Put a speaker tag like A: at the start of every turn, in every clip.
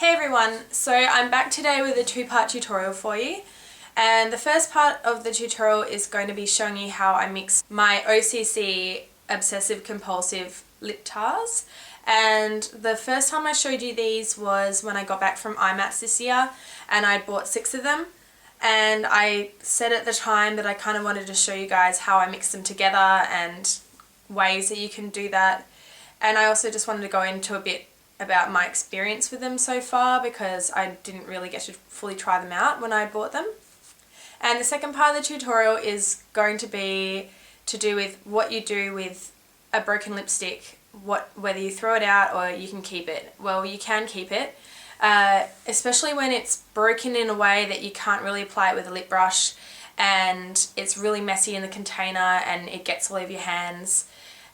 A: Hey everyone, so I'm back today with a two-part tutorial for you, and the first part of the tutorial is going to be showing you how I mix my OCC obsessive compulsive lip tars. And the first time I showed you these was when I got back from IMATS this year, and I bought 6 of them, and I said at the time that I kind of wanted to show you guys how I mix them together and ways that you can do that. And I also just wanted to go into a bit about my experience with them so far, because I didn't really get to fully try them out when I bought them. And the second part of the tutorial is going to be to do with what you do with a broken lipstick, whether you throw it out or you can keep it. Well, you can keep it, especially when it's broken in a way that you can't really apply it with a lip brush and it's really messy in the container and it gets all over your hands.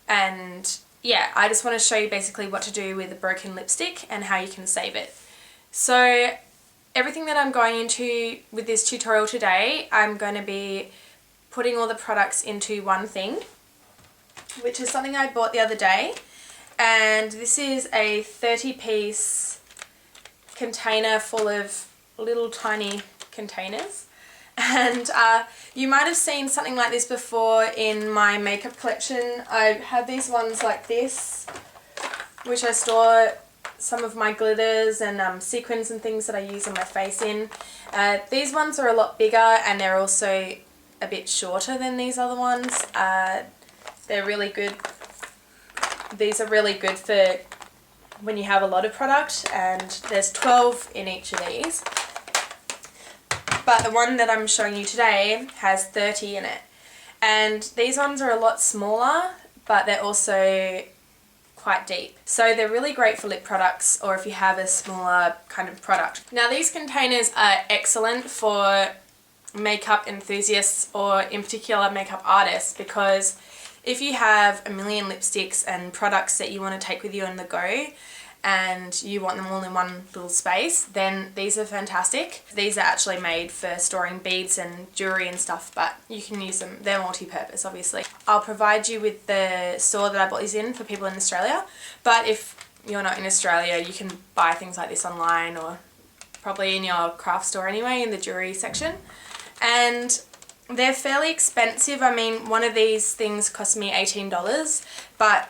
A: And yeah, I just want to show you basically what to do with a broken lipstick and how you can save it. So everything that I'm going into with this tutorial today, I'm going to be putting all the products into one thing, which is something I bought the other day. And this is a 30-piece container full of little tiny containers. And you might have seen something like this before in my makeup collection. I have these ones like this, which I store some of my glitters and sequins and things that I use on my face in. These ones are a lot bigger and they're also a bit shorter than these other ones. They're really good. These are really good for when you have a lot of product, and there's 12 in each of these. But the one that I'm showing you today has 30 in it. And these ones are a lot smaller, but they're also quite deep. So they're really great for lip products, or if you have a smaller kind of product. Now these containers are excellent for makeup enthusiasts, or in particular makeup artists, because if you have a million lipsticks and products that you want to take with you on the go, and you want them all in one little space, then these are fantastic. These are actually made for storing beads and jewelry and stuff, but you can use them. They're multi-purpose, obviously. I'll provide you with the store that I bought these in for people in Australia, but if you're not in Australia, you can buy things like this online, or probably in your craft store anyway, in the jewelry section. And they're fairly expensive. I mean, one of these things cost me $18, but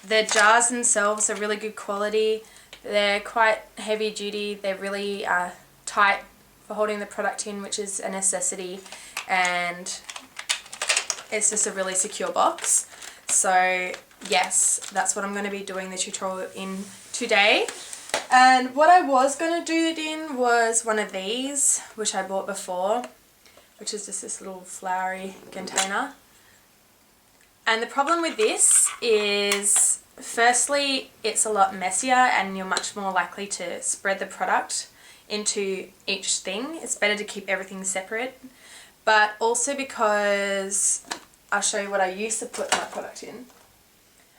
A: the jars themselves are really good quality. They're quite heavy duty. They're really tight for holding the product in, which is a necessity, and it's just a really secure box. So yes, that's what I'm going to be doing the tutorial in today. And what I was going to do it in was one of these, which I bought before, which is just this little flowery container. And the problem with this is, firstly, it's a lot messier and you're much more likely to spread the product into each thing. It's better to keep everything separate. But also because, I'll show you what I used to put my product in.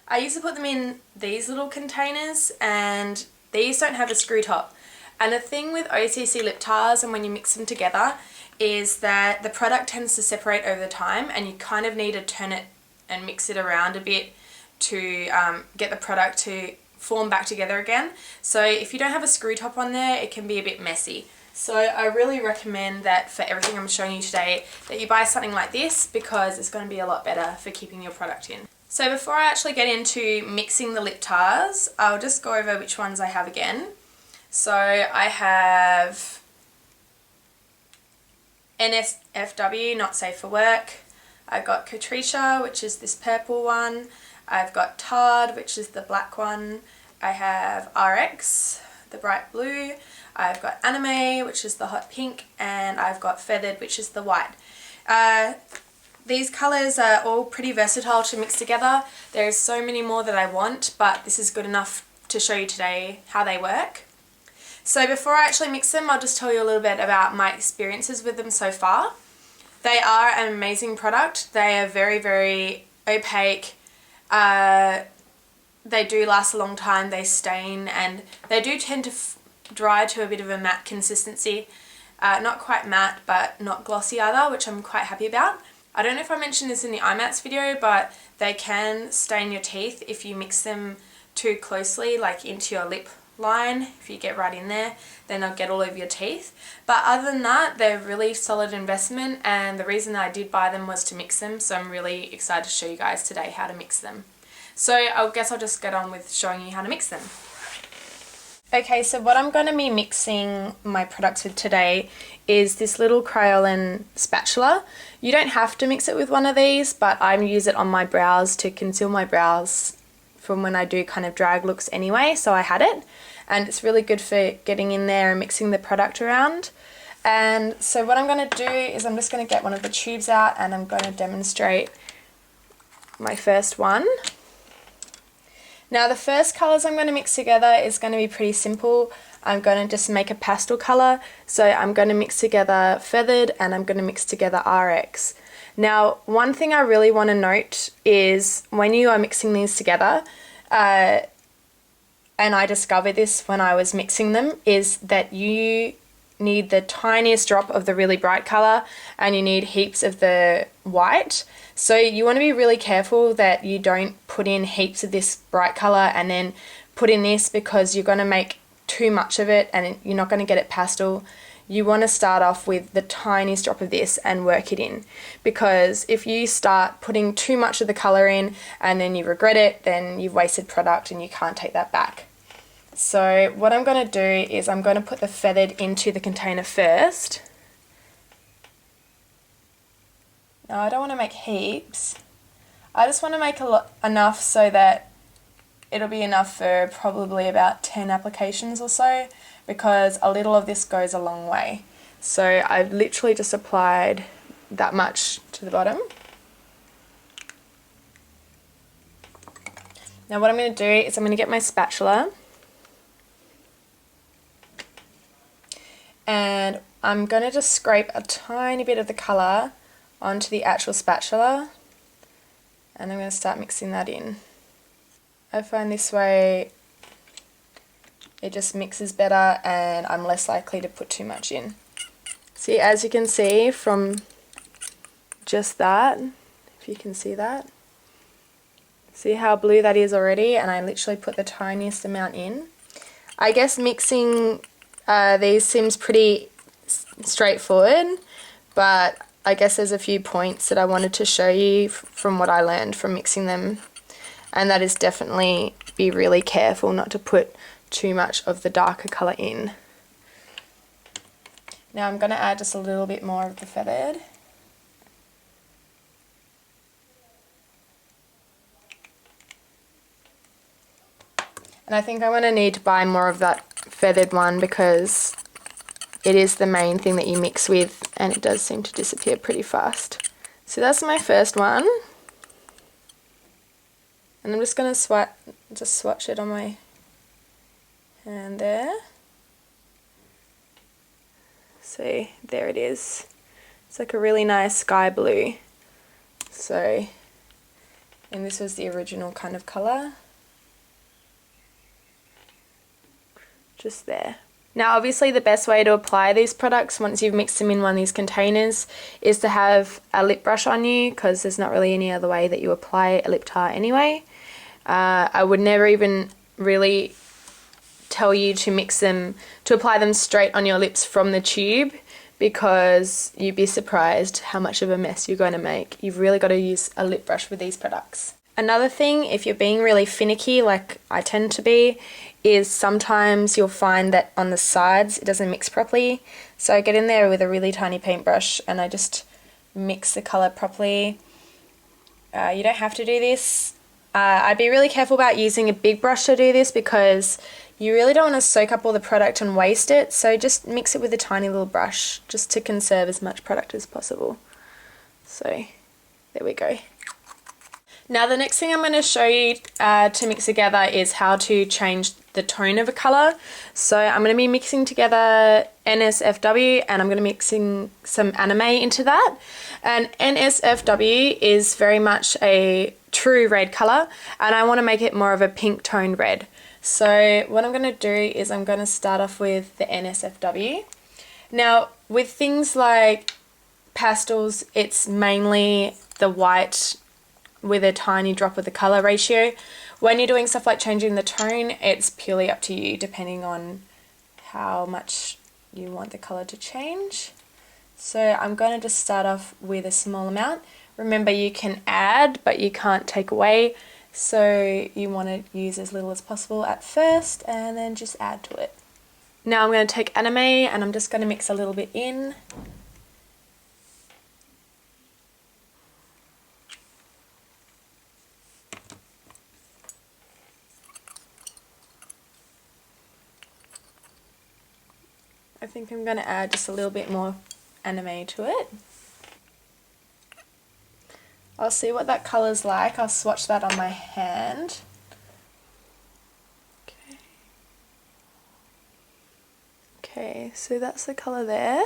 A: I used to put them in these little containers, and these don't have a screw top. And the thing with OCC lip tars, and when you mix them together, is that the product tends to separate over time, and you kind of need to turn it and mix it around a bit to get the product to form back together again. So if you don't have a screw top on there, it can be a bit messy. So I really recommend that for everything I'm showing you today, that you buy something like this, because it's going to be a lot better for keeping your product in. So before I actually get into mixing the lip tars, I'll just go over which ones I have again. So I have NSFW, not safe for work. I've got Catricia, which is this purple one. I've got Tard, which is the black one. I have RX, the bright blue. I've got Anime, which is the hot pink. And I've got Feathered, which is the white. These colours are all pretty versatile to mix together. There's so many more that I want, but this is good enough to show you today how they work. So before I actually mix them, I'll just tell you a little bit about my experiences with them so far. They are an amazing product. They are very, very opaque. They do last a long time. They stain, and they do tend to dry to a bit of a matte consistency. Not quite matte, but not glossy either, which I'm quite happy about. I don't know if I mentioned this in the IMATS video, but they can stain your teeth if you mix them too closely, like into your lip line. If you get right in there, then they'll get all over your teeth. But other than that, they're really solid investment, and the reason that I did buy them was to mix them, so I'm really excited to show you guys today how to mix them. So I guess I'll just get on with showing you how to mix them. Okay, so what I'm going to be mixing my products with today is this little Kryolan spatula. You don't have to mix it with one of these, but I use it on my brows to conceal my brows from when I do kind of drag looks anyway, so I had it. And it's really good for getting in there and mixing the product around. And so what I'm going to do is I'm just going to get one of the tubes out and I'm going to demonstrate my first one. Now the first colours I'm going to mix together is going to be pretty simple. I'm going to just make a pastel colour. So I'm going to mix together Feathered and I'm going to mix together RX. Now one thing I really want to note is when you are mixing these together, and I discovered this when I was mixing them, is that you need the tiniest drop of the really bright colour and you need heaps of the white. So you want to be really careful that you don't put in heaps of this bright colour and then put in this, because you're going to make too much of it and you're not going to get it pastel. You want to start off with the tiniest drop of this and work it in, because if you start putting too much of the colour in and then you regret it, then you've wasted product and you can't take that back. So what I'm going to do is I'm going to put the Feathered into the container first. Now I don't want to make heaps. I just want to make enough so that it'll be enough for probably about 10 applications or so, because a little of this goes a long way. So I've literally just applied that much to the bottom. Now what I'm going to do is I'm going to get my spatula and I'm going to just scrape a tiny bit of the colour onto the actual spatula, and I'm going to start mixing that in. I find this way it just mixes better and I'm less likely to put too much in. See, as you can see from just that, if you can see that, see how blue that is already, and I literally put the tiniest amount in. I guess mixing these seems pretty straightforward, but I guess there's a few points that I wanted to show you from what I learned from mixing them, and that is definitely be really careful not to put too much of the darker colour in. Now I'm going to add just a little bit more of the Feathered. And I think I'm going to need to buy more of that Feathered one, because it is the main thing that you mix with and it does seem to disappear pretty fast. So that's my first one. And I'm just going to swatch it on my hand there. See, there it is. It's like a really nice sky blue. So, and this was the original kind of colour. Just there. Now obviously the best way to apply these products once you've mixed them in one of these containers is to have a lip brush on you, because there's not really any other way that you apply a lip tar anyway. I would never even really tell you to apply them straight on your lips from the tube, because you'd be surprised how much of a mess you're going to make. You've really got to use a lip brush with these products. Another thing, if you're being really finicky like I tend to be, is sometimes you'll find that on the sides it doesn't mix properly. So I get in there with a really tiny paintbrush and I just mix the colour properly. You don't have to do this. I'd be really careful about using a big brush to do this, because you really don't want to soak up all the product and waste it. So just mix it with a tiny little brush just to conserve as much product as possible. So there we go. Now the next thing I'm going to show you to mix together is how to change the tone of a colour. So I'm going to be mixing together NSFW and I'm going to be mixing some anime into that. And NSFW is very much a true red colour and I want to make it more of a pink toned red. So what I'm going to do is I'm going to start off with the NSFW. Now with things like pastels, it's mainly the white with a tiny drop of the colour ratio. When you're doing stuff like changing the tone, it's purely up to you depending on how much you want the colour to change. So I'm going to just start off with a small amount. Remember, you can add, but you can't take away. So you want to use as little as possible at first and then just add to it. Now I'm going to take anime and I'm just going to mix a little bit in. I think I'm going to add just a little bit more anime to it. I'll see what that colour's like. I'll swatch that on my hand. Okay, so that's the colour there.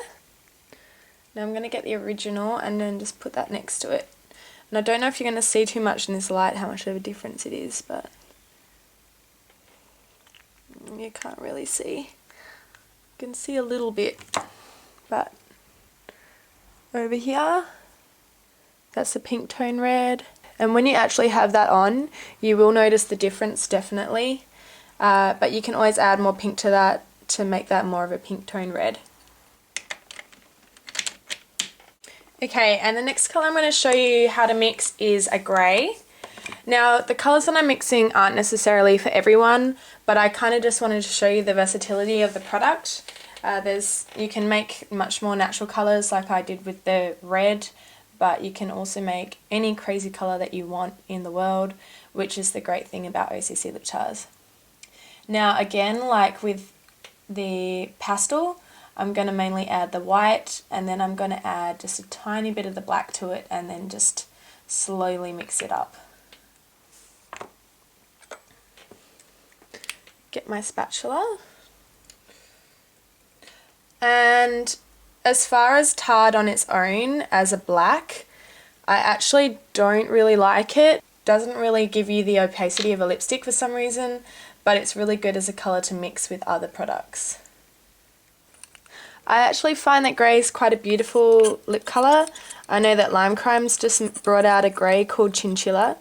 A: Now I'm going to get the original and then just put that next to it. And I don't know if you're going to see too much in this light, how much of a difference it is, but you can't really see. You can see a little bit, but over here, that's the pink tone red. And when you actually have that on, you will notice the difference, definitely. But you can always add more pink to that to make that more of a pink tone red. Okay, and the next colour I'm going to show you how to mix is a grey. Now, the colours that I'm mixing aren't necessarily for everyone, but I kind of just wanted to show you the versatility of the product. You can make much more natural colours like I did with the red, but you can also make any crazy colour that you want in the world, which is the great thing about OCC Lip Tars. Now again, like with the pastel, I'm going to mainly add the white and then I'm going to add just a tiny bit of the black to it and then just slowly mix it up. Get my spatula. And as far as tarred on its own as a black, I actually don't really like it. Doesn't really give you the opacity of a lipstick for some reason, but it's really good as a colour to mix with other products. I actually find that grey is quite a beautiful lip colour. I know that Lime Crime's just brought out a grey called Chinchilla,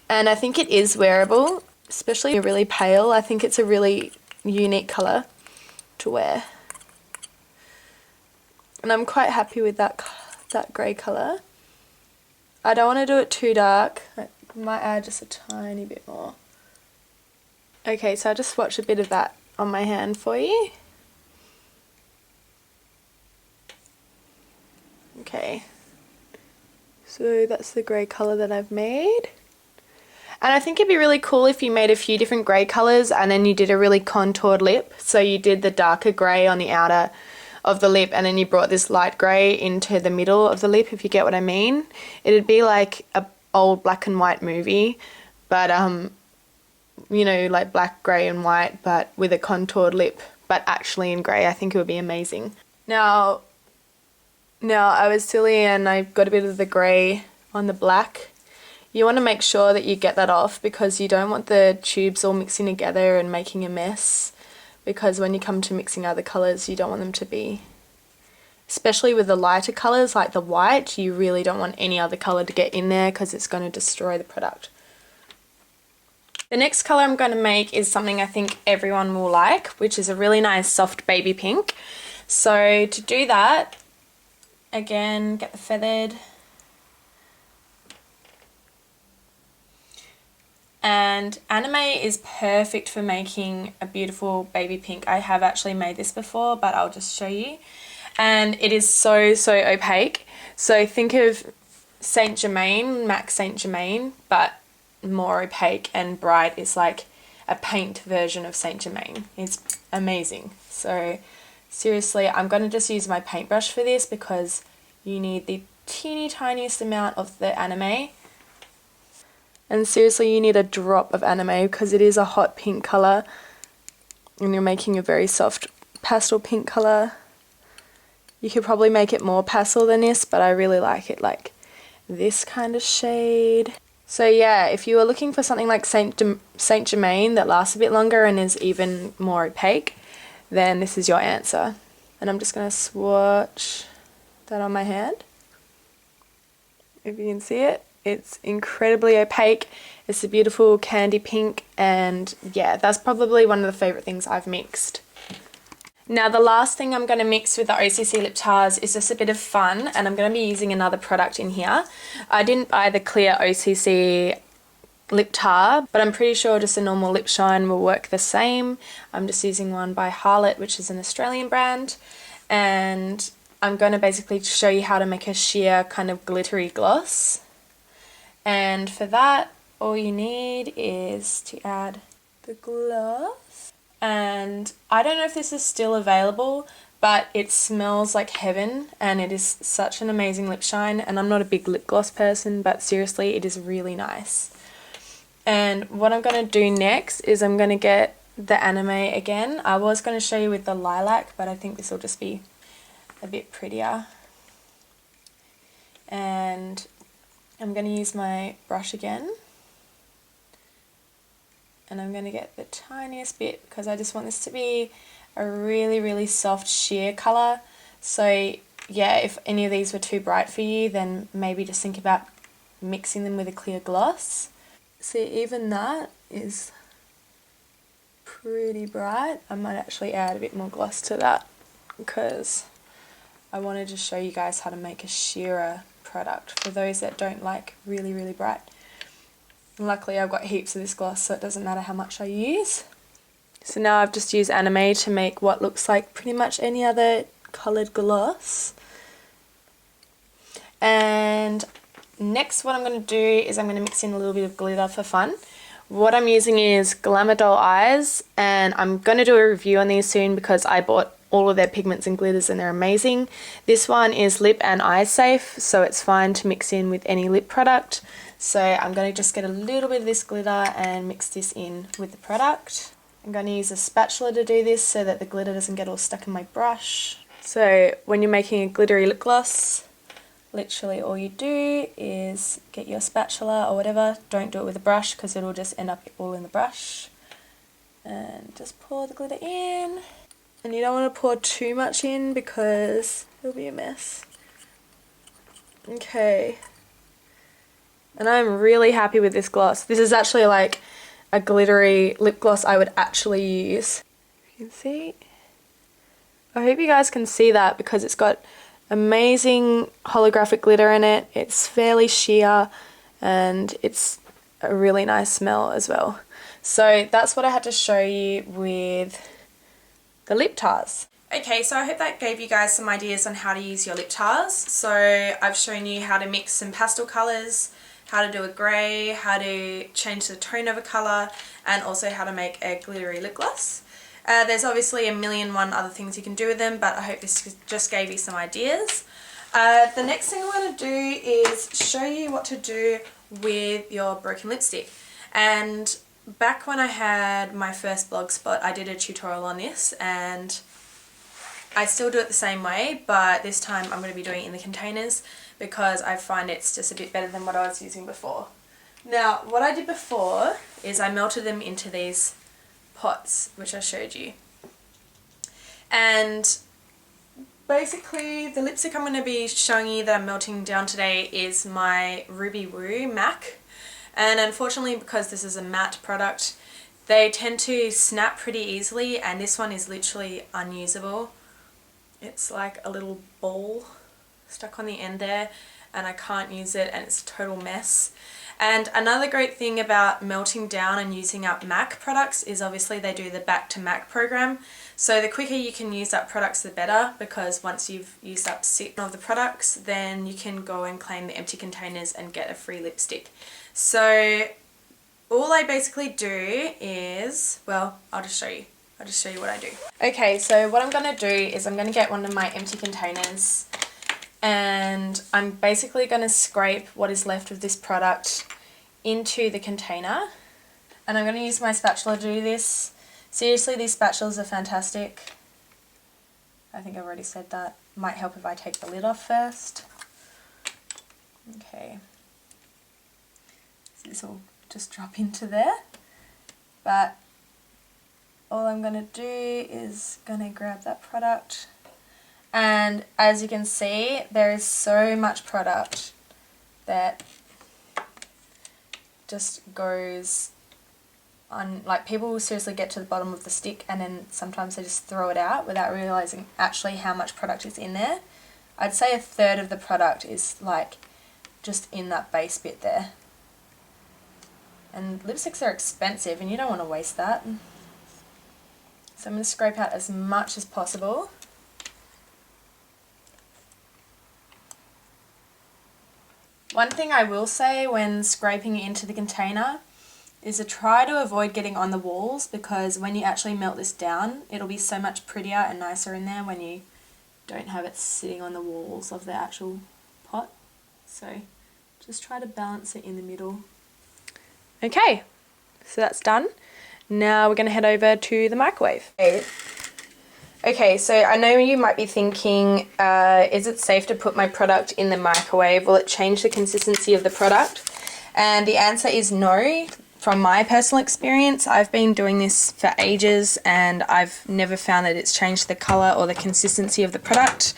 A: and I think it is wearable, especially if you're really pale. I think it's a really unique colour to wear. And I'm quite happy with that grey colour. I don't want to do it too dark. I might add just a tiny bit more. Okay, so I just swatched a bit of that on my hand for you. Okay, so that's the grey colour that I've made. And I think it'd be really cool if you made a few different grey colours and then you did a really contoured lip. So you did the darker grey on the outer of the lip and then you brought this light grey into the middle of the lip, if you get what I mean. It'd be like a old black and white movie, but you know, like black, grey and white, but with a contoured lip, but actually in grey. I think it would be amazing. Now I was silly and I got a bit of the grey on the black. You want to make sure that you get that off because you don't want the tubes all mixing together and making a mess, because when you come to mixing other colours you don't want them to be, especially with the lighter colours like the white, you really don't want any other colour to get in there because it's going to destroy the product. The next colour I'm going to make is something I think everyone will like, which is a really nice soft baby pink. So to do that, again, get the feathered. And anime is perfect for making a beautiful baby pink. I have actually made this before, but I'll just show you. And it is so opaque. So think of Saint Germain, MAC Saint Germain, but more opaque and bright. It's like a paint version of Saint Germain. It's amazing. So seriously, I'm going to just use my paintbrush for this because you need the teeny tiniest amount of the anime. And seriously, you need a drop of anime because it is a hot pink colour and you're making a very soft pastel pink colour. You could probably make it more pastel than this, but I really like it like this kind of shade. So yeah, if you were looking for something like Saint Germain that lasts a bit longer and is even more opaque, then this is your answer. And I'm just going to swatch that on my hand. If you can see it. It's incredibly opaque. It's a beautiful candy pink, and yeah, that's probably one of the favourite things I've mixed. Now the last thing I'm going to mix with the OCC Lip Tars is just a bit of fun, and I'm going to be using another product in here. I didn't buy the clear OCC lip tar, but I'm pretty sure just a normal lip shine will work the same. I'm just using one by Harlotte, which is an Australian brand, and I'm going to basically show you how to make a sheer kind of glittery gloss. And for that, all you need is to add the gloss. And I don't know if this is still available, but it smells like heaven, and it is such an amazing lip shine. And I'm not a big lip gloss person, but seriously, it is really nice. And what I'm going to do next is I'm going to get the anime again. I was going to show you with the lilac, but I think this will just be a bit prettier. And I'm going to use my brush again. And I'm going to get the tiniest bit because I just want this to be a really, really soft sheer colour. So yeah, if any of these were too bright for you, then maybe just think about mixing them with a clear gloss. See, even that is pretty bright. I might actually add a bit more gloss to that because I wanted to show you guys how to make a sheerer product for those that don't like really, really bright. Luckily I've got heaps of this gloss, so it doesn't matter how much I use. So now I've just used anime to make what looks like pretty much any other coloured gloss. And next what I'm going to do is I'm going to mix in a little bit of glitter for fun. What I'm using is Glamour doll eyes, and I'm going to do a review on these soon because I bought all of their pigments and glitters and they're amazing. This one is lip and eye safe, so it's fine to mix in with any lip product. So I'm going to just get a little bit of this glitter and mix this in with the product. I'm going to use a spatula to do this so that the glitter doesn't get all stuck in my brush. So when you're making a glittery lip gloss, literally all you do is get your spatula or whatever. Don't do it with a brush because it'll just end up all in the brush. And just pour the glitter in. And you don't want to pour too much in because it'll be a mess. Okay. And I'm really happy with this gloss. This is actually like a glittery lip gloss I would actually use. You can see. I hope you guys can see that because it's got amazing holographic glitter in it. It's fairly sheer and it's a really nice smell as well. So that's what I had to show you with the lip tars. Okay, so I hope that gave you guys some ideas on how to use your lip tars. So I've shown you how to mix some pastel colours, how to do a grey, how to change the tone of a colour, and also how to make a glittery lip gloss. There's obviously a million and one other things you can do with them, but I hope this just gave you some ideas. The next thing I'm going to do is show you what to do with your broken lipstick. And back when I had my first blog spot, I did a tutorial on this, and I still do it the same way, but this time I'm going to be doing it in the containers because I find it's just a bit better than what I was using before. Now, what I did before is I melted them into these pots, which I showed you. And basically the lipstick I'm going to be showing you that I'm melting down today is my Ruby Woo MAC. And unfortunately, because this is a matte product, they tend to snap pretty easily, and this one is literally unusable. It's like a little ball stuck on the end there, and I can't use it, and it's a total mess. And another great thing about melting down and using up MAC products is obviously they do the back to MAC program. So the quicker you can use up products, the better, because once you've used up 6 of the products, then you can go and claim the empty containers and get a free lipstick. So all I basically do is, well, I'll just show you what I do. Okay, so what I'm going to do is I'm going to get one of my empty containers, and I'm basically going to scrape what is left of this product into the container, and I'm going to use my spatula to do this. Seriously, these spatulas are fantastic. I think I've already said that. Might help if I take the lid off first. Okay. So this will just drop into there, but all I'm going to do is going to grab that product. And as you can see, there is so much product that just goes on, like, people will seriously get to the bottom of the stick and then sometimes they just throw it out without realising actually how much product is in there. I'd say 1/3 of the product is like just in that base bit there. And lipsticks are expensive and you don't want to waste that. So I'm going to scrape out as much as possible. One thing I will say when scraping it into the container is to try to avoid getting on the walls, because when you actually melt this down, it'll be so much prettier and nicer in there when you don't have it sitting on the walls of the actual pot. So just try to balance it in the middle. Okay, so that's done. Now we're going to head over to the microwave. Okay, so I know you might be thinking, is it safe to put my product in the microwave? Will it change the consistency of the product? And the answer is no. From my personal experience, I've been doing this for ages and I've never found that it's changed the colour or the consistency of the product.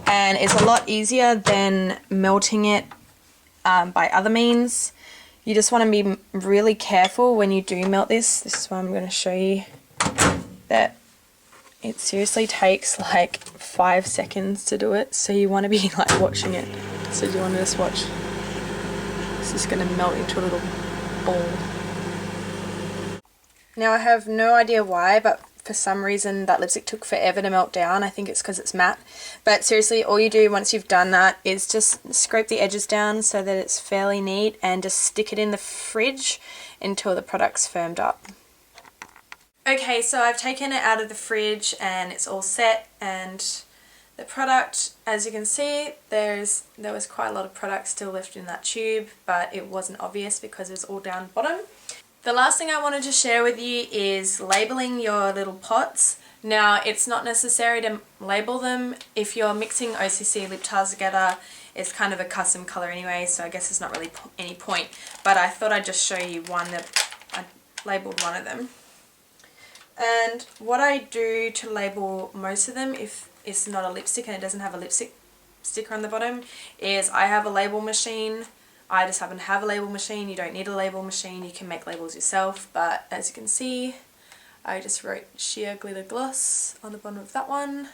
A: And it's a lot easier than melting it by other means. You just want to be really careful when you do melt this. This is why I'm going to show you that it seriously takes like 5 seconds to do it. So you want to be like watching it. So do you want to just watch? It's just going to melt into a little ball. Now I have no idea why, but for some reason that lipstick took forever to melt down. I think it's because it's matte. But seriously, all you do once you've done that is just scrape the edges down so that it's fairly neat and just stick it in the fridge until the product's firmed up. Okay, so I've taken it out of the fridge and it's all set, and the product, as you can see, there was quite a lot of product still left in that tube, but it wasn't obvious because it was all down bottom. The last thing I wanted to share with you is labeling your little pots. Now, it's not necessary to label them. If you're mixing OCC lip tars together, it's kind of a custom colour anyway, so I guess there's not really any point. But I thought I'd just show you one that I labelled one of them. And what I do to label most of them, if it's not a lipstick and it doesn't have a lipstick sticker on the bottom, is I have a label machine. I just happen to have a label machine. You don't need a label machine, you can make labels yourself, but as you can see, I just wrote sheer glitter gloss on the bottom of that one,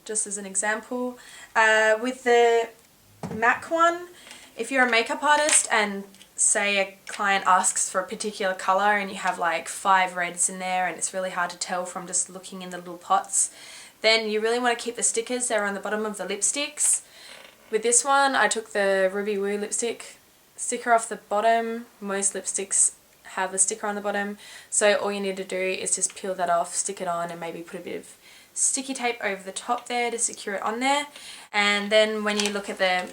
A: just as an example. With the MAC one, if you're a makeup artist and say a client asks for a particular colour and you have like 5 reds in there and it's really hard to tell from just looking in the little pots, then you really want to keep the stickers that are on the bottom of the lipsticks. With this one, I took the Ruby Woo lipstick sticker off the bottom. Most lipsticks have a sticker on the bottom, so all you need to do is just peel that off, stick it on, and maybe put a bit of sticky tape over the top there to secure it on there. And then when you look at the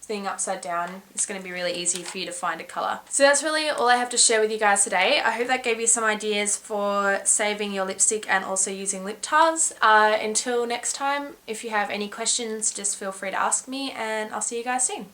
A: thing upside down, it's going to be really easy for you to find a colour. So that's really all I have to share with you guys today. I hope that gave you some ideas for saving your lipstick and also using lip tars. Until next time, if you have any questions, just feel free to ask me, and I'll see you guys soon.